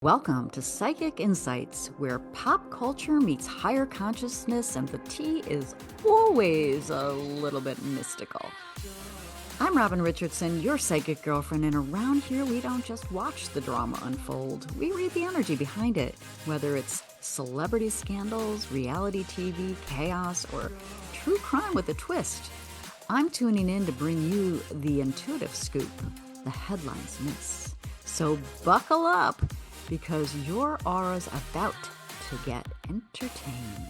Welcome to Psychic Insights, where pop culture meets higher consciousness and the tea is always a little bit mystical. I'm Robin Richardson, your psychic girlfriend, and around here we don't just watch the drama unfold, we read the energy behind it, whether it's celebrity scandals, reality TV, chaos, or true crime with a twist. I'm tuning in to bring you the intuitive scoop the headlines miss. So buckle up, because your aura's about to get entertained.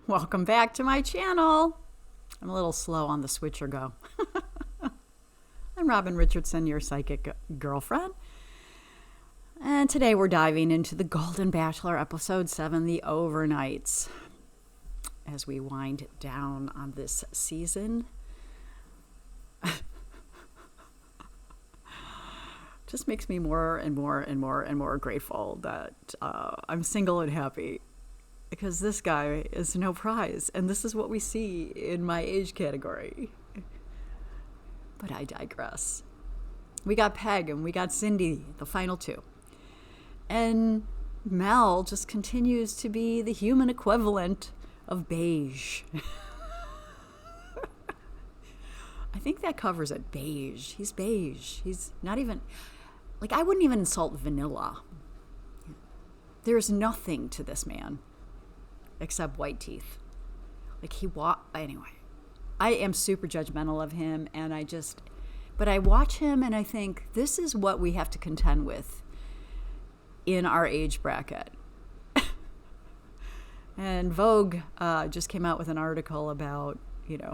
Welcome back to my channel. I'm a little slow on the switcher go. I'm Robin Richardson, your psychic girlfriend. And today we're diving into the Golden Bachelor episode 7, The Overnights. As we wind down on this season, just makes me more and more grateful that I'm single and happy, because this guy is no prize, and this is what we see in my age category. But I digress. We got Peg and we got Cindy, the final two. And Mel just continues to be the human equivalent of beige. I think that covers it. Beige. He's beige. He's not even... Like, I wouldn't even insult vanilla. There's nothing to this man except white teeth. Like, anyway, I am super judgmental of him, and but I watch him and I think this is what we have to contend with in our age bracket. And Vogue just came out with an article about,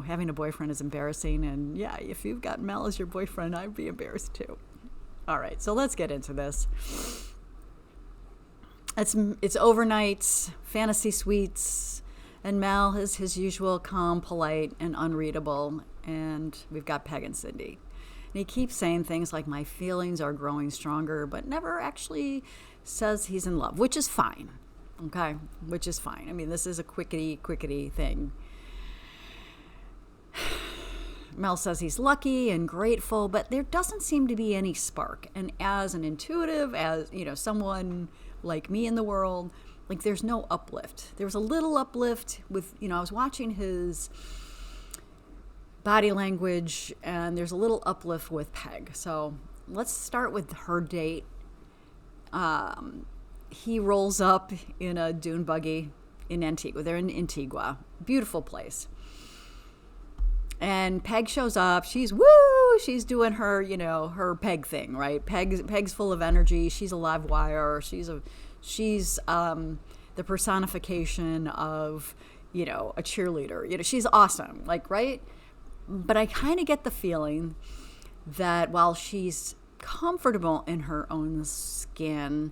having a boyfriend is embarrassing. And yeah, if you've got Mel as your boyfriend, I'd be embarrassed too. All right, so let's get into this. It's overnights, fantasy suites, and Mel is his usual calm, polite, and unreadable. And we've got Peg and Cindy. And he keeps saying things like, my feelings are growing stronger, but never actually says he's in love, which is fine. Okay, which is fine. I mean, this is a quickety thing. Mel says he's lucky and grateful, but there doesn't seem to be any spark. And as an intuitive, as someone like me in the world, like, there's no uplift. There was a little uplift with, I was watching his body language, and there's a little uplift with Peg. So let's start with her date. He rolls up in a dune buggy in Antigua. They're in Antigua. Beautiful place. And Peg shows up. She's she's doing her, her Peg thing, right? Peg's full of energy. She's a live wire. She's the personification of, a cheerleader. She's awesome, like, right? But I kind of get the feeling that while she's comfortable in her own skin,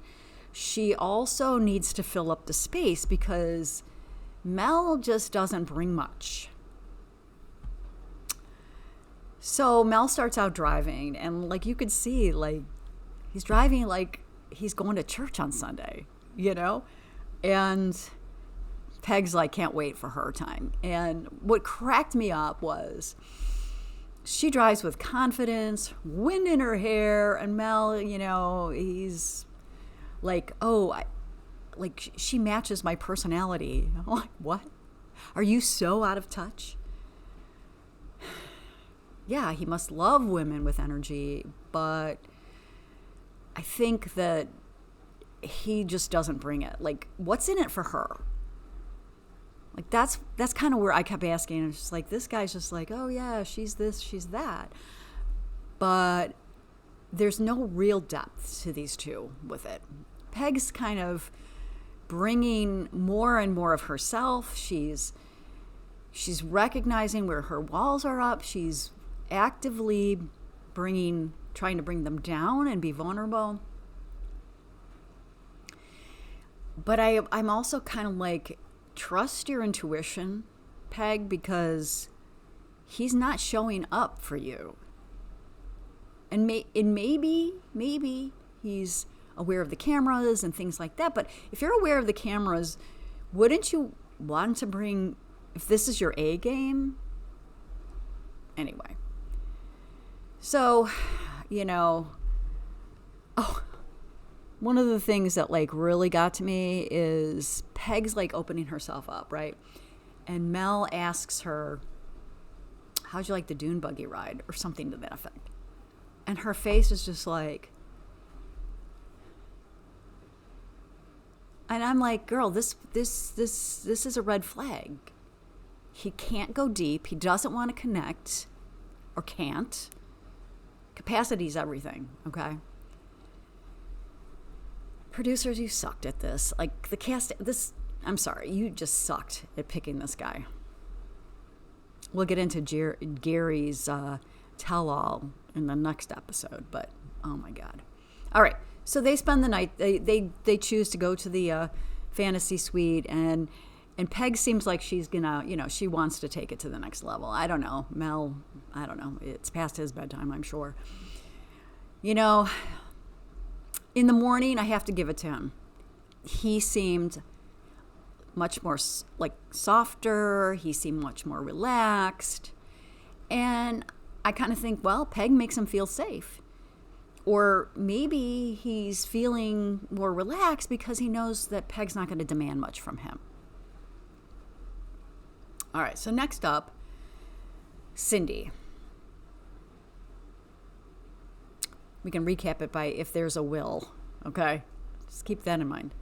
she also needs to fill up the space, because Mel just doesn't bring much. So Mel starts out driving, and like you could see, like, he's driving like he's going to church on Sunday, and Peg's like, can't wait for her time. And what cracked me up was she drives with confidence, wind in her hair, and Mel, he's like, she matches my personality. I'm like, what? Are you so out of touch? Yeah, he must love women with energy, but I think that he just doesn't bring it. Like, what's in it for her? Like, that's kind of where I kept asking. I'm just like, this guy's just like, oh yeah, she's this, she's that. But there's no real depth to these two with it. Peg's kind of bringing more and more of herself. She's recognizing where her walls are up. She's actively trying to bring them down and be vulnerable. But I'm also kind of like, trust your intuition, Peg, because he's not showing up for you. And maybe he's aware of the cameras and things like that. But if you're aware of the cameras, wouldn't you want to bring, if this is your A game? Anyway. So, oh, one of the things that like really got to me is Peg's like opening herself up, right? And Mel asks her, how'd you like the dune buggy ride, or something to that effect? And her face is just like, and I'm like, girl, this is a red flag. He can't go deep. He doesn't want to connect, or can't. Capacity's everything, okay? Producers, you sucked at this. Like the cast, I'm sorry, you just sucked at picking this guy. We'll get into Gary's tell-all in the next episode, but oh my God. All right, so they spend the night. They choose to go to the fantasy suite, and Peg seems like she's gonna, she wants to take it to the next level. I don't know, Mel. I don't know. It's past his bedtime, I'm sure. In the morning, I have to give it to him. He seemed much more like softer. He seemed much more relaxed. And I kind of think, well, Peg makes him feel safe. Or maybe he's feeling more relaxed because he knows that Peg's not going to demand much from him. All right, so next up, Cindy. We can recap it by if there's a will, okay? Just keep that in mind.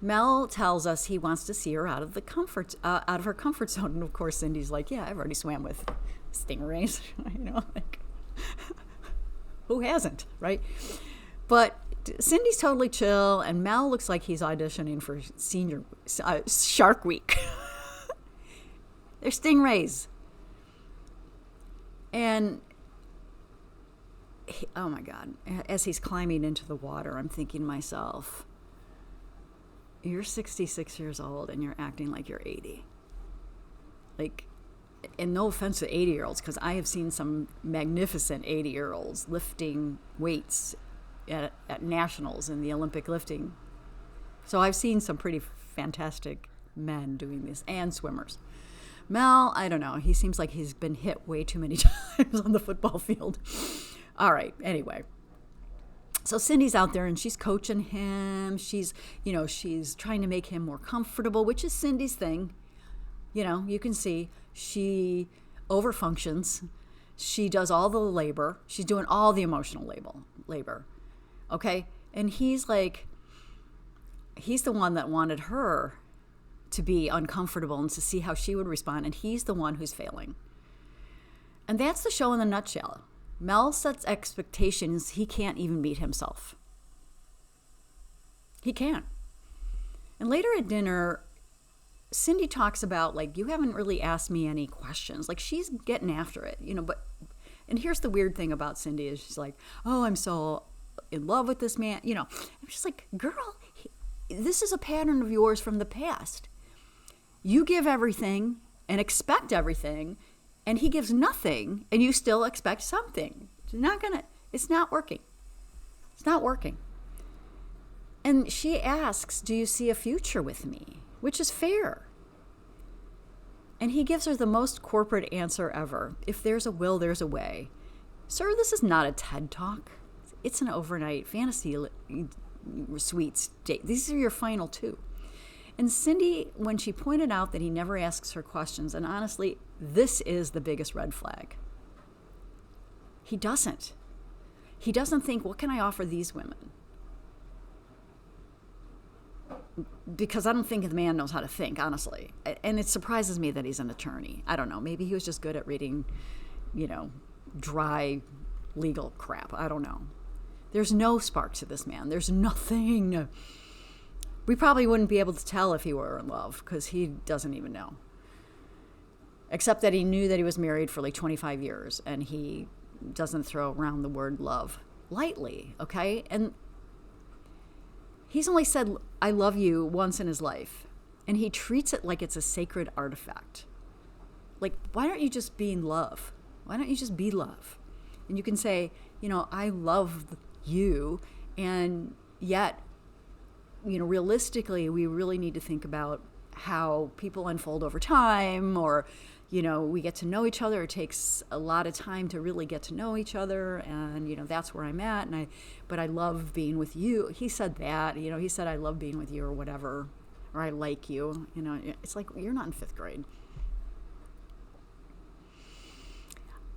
Mel tells us he wants to see her out of her comfort zone, and of course Cindy's like, "Yeah, I've already swam with stingrays," like who hasn't, right? But Cindy's totally chill, and Mel looks like he's auditioning for Shark Week. They're stingrays, and oh my God! As he's climbing into the water, I'm thinking to myself, you're 66 years old and you're acting like you're 80. Like, and no offense to 80-year-olds, because I have seen some magnificent 80-year-olds lifting weights at nationals in the Olympic lifting. So I've seen some pretty fantastic men doing this, and swimmers. Mel, I don't know. He seems like he's been hit way too many times on the football field. All right, anyway. So Cindy's out there and she's coaching him. She's trying to make him more comfortable, which is Cindy's thing. You can see she overfunctions. She does all the labor. She's doing all the emotional labor. Okay? And he's the one that wanted her to be uncomfortable and to see how she would respond. And he's the one who's failing. And that's the show in a nutshell. Mel sets expectations he can't even meet himself. He can't. And later at dinner, Cindy talks about, like, you haven't really asked me any questions. Like, she's getting after it, and here's the weird thing about Cindy is she's like, oh, I'm so in love with this man. I'm just like, girl, this is a pattern of yours from the past. You give everything and expect everything, and he gives nothing, and you still expect something. It's not working. It's not working. And she asks, do you see a future with me? Which is fair. And he gives her the most corporate answer ever. If there's a will, there's a way. Sir, this is not a TED Talk. It's an overnight fantasy suite date. These are your final two. And Cindy, when she pointed out that he never asks her questions, and honestly, this is the biggest red flag. He doesn't. He doesn't think, what can I offer these women? Because I don't think the man knows how to think, honestly. And it surprises me that he's an attorney. I don't know. Maybe he was just good at reading, dry legal crap. I don't know. There's no spark to this man. There's nothing. We probably wouldn't be able to tell if he were in love because he doesn't even know. Except that he knew that he was married for like 25 years and he doesn't throw around the word love lightly, okay? And he's only said, I love you once in his life. And he treats it like it's a sacred artifact. Like, why don't you just be in love? Why don't you just be love? And you can say, I love you, and yet, realistically, we really need to think about how people unfold over time, or, we get to know each other. It takes a lot of time to really get to know each other. And, that's where I'm at. But I love being with you. He said that, he said, I love being with you or whatever, or I like you. It's like, you're not in 5th grade.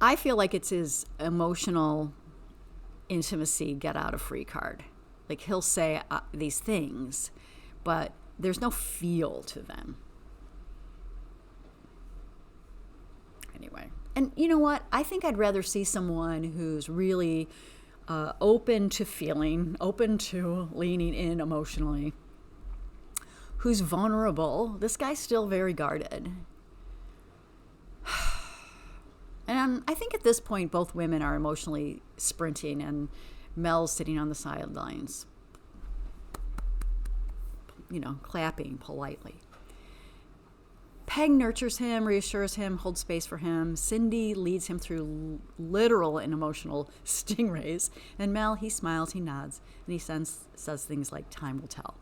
I feel like it's his emotional intimacy get out of free card. Like he'll say these things, but there's no feel to them. Anyway, and you know what? I think I'd rather see someone who's really open to feeling, open to leaning in emotionally, who's vulnerable. This guy's still very guarded. And I think at this point, both women are emotionally sprinting, and Mel's sitting on the sidelines, clapping politely. Peg nurtures him, reassures him, holds space for him. Cindy leads him through literal and emotional stingrays. And Mel, he smiles, he nods, and he says things like, time will tell.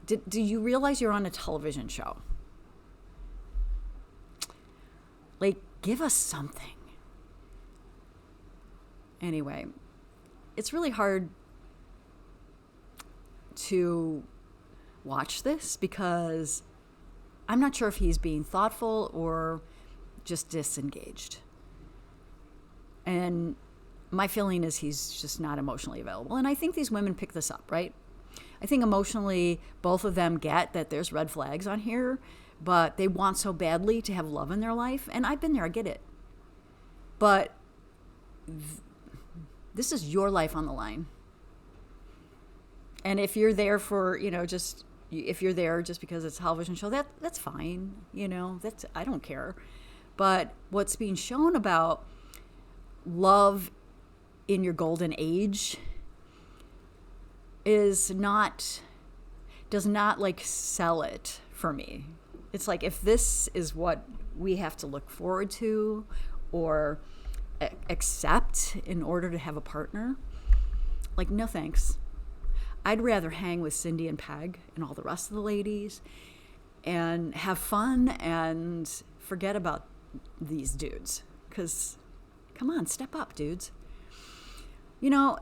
Do you realize you're on a television show? Like, give us something. Anyway, it's really hard to watch this because I'm not sure if he's being thoughtful or just disengaged. And my feeling is he's just not emotionally available. And I think these women pick this up, right? I think emotionally, both of them get that there's red flags on here, but they want so badly to have love in their life. And I've been there, I get it. But this is your life on the line. And if you're there for, if you're there just because it's a television show, that's fine. I don't care. But what's being shown about love in your golden age does not like sell it for me. It's like, if this is what we have to look forward to or accept in order to have a partner, like, no thanks. I'd rather hang with Cindy and Peg and all the rest of the ladies and have fun and forget about these dudes. Because, come on, step up, dudes. And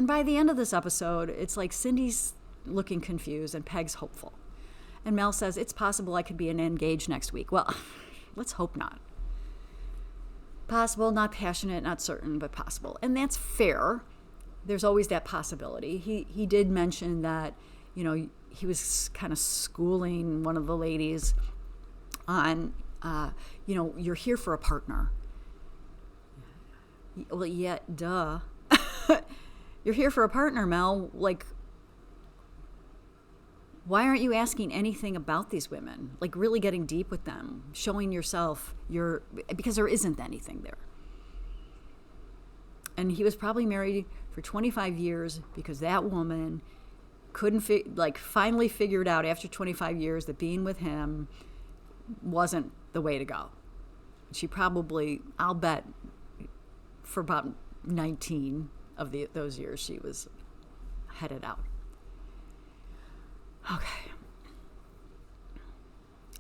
by the end of this episode, it's like Cindy's looking confused and Peg's hopeful. And Mel says, it's possible I could be engaged next week. Well, let's hope not. Possible, not passionate, not certain, but possible. And that's fair. There's always that possibility. He did mention that, he was kind of schooling one of the ladies on, you're here for a partner. Well, yeah, duh. You're here for a partner, Mel. Like, why aren't you asking anything about these women? Like, really getting deep with them, showing yourself because there isn't anything there. And he was probably married for 25 years because that woman couldn't finally figured out after 25 years that being with him wasn't the way to go. She probably, I'll bet, for about 19 of those years, she was headed out. Okay.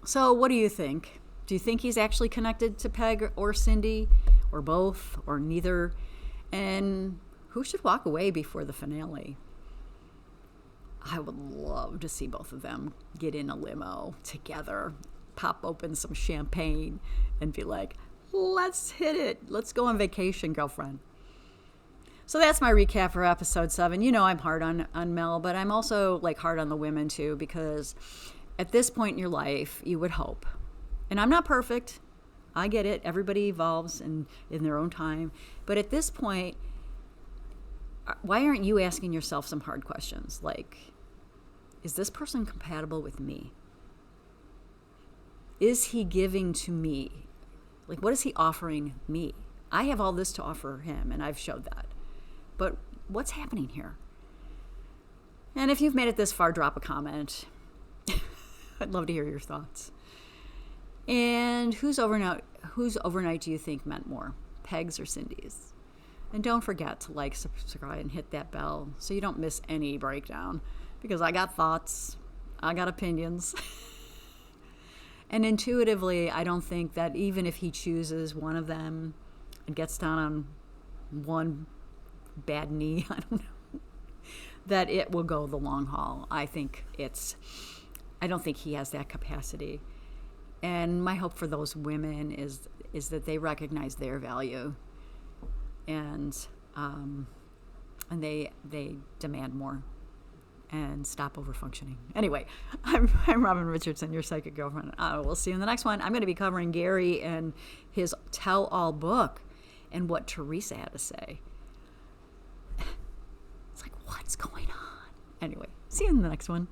So what do you think? Do you think he's actually connected to Peg or Cindy, or both, or neither? And who should walk away before the finale? I would love to see both of them get in a limo together, pop open some champagne, and be like, let's hit it. Let's go on vacation, girlfriend. So that's my recap for episode 7. I'm hard on Mel, but I'm also hard on the women too, because at this point in your life, you would hope. And I'm not perfect. I get it. Everybody evolves in their own time. But at this point, why aren't you asking yourself some hard questions? Like, is this person compatible with me? Is he giving to me? Like, what is he offering me? I have all this to offer him, and I've showed that. But what's happening here? And if you've made it this far, drop a comment. I'd love to hear your thoughts. And whose overnight do you think meant more, Peg's or Cindy's? And don't forget to subscribe, and hit that bell so you don't miss any breakdown, because I got thoughts, I got opinions. And intuitively, I don't think that even if he chooses one of them and gets down on one bad knee, I don't know, that it will go the long haul. I don't think he has that capacity. And my hope for those women is that they recognize their value, and they demand more and stop over-functioning. Anyway, I'm Robin Richardson, your psychic girlfriend. We'll see you in the next one. I'm going to be covering Gary and his tell-all book and what Teresa had to say. It's like, what's going on? Anyway, see you in the next one.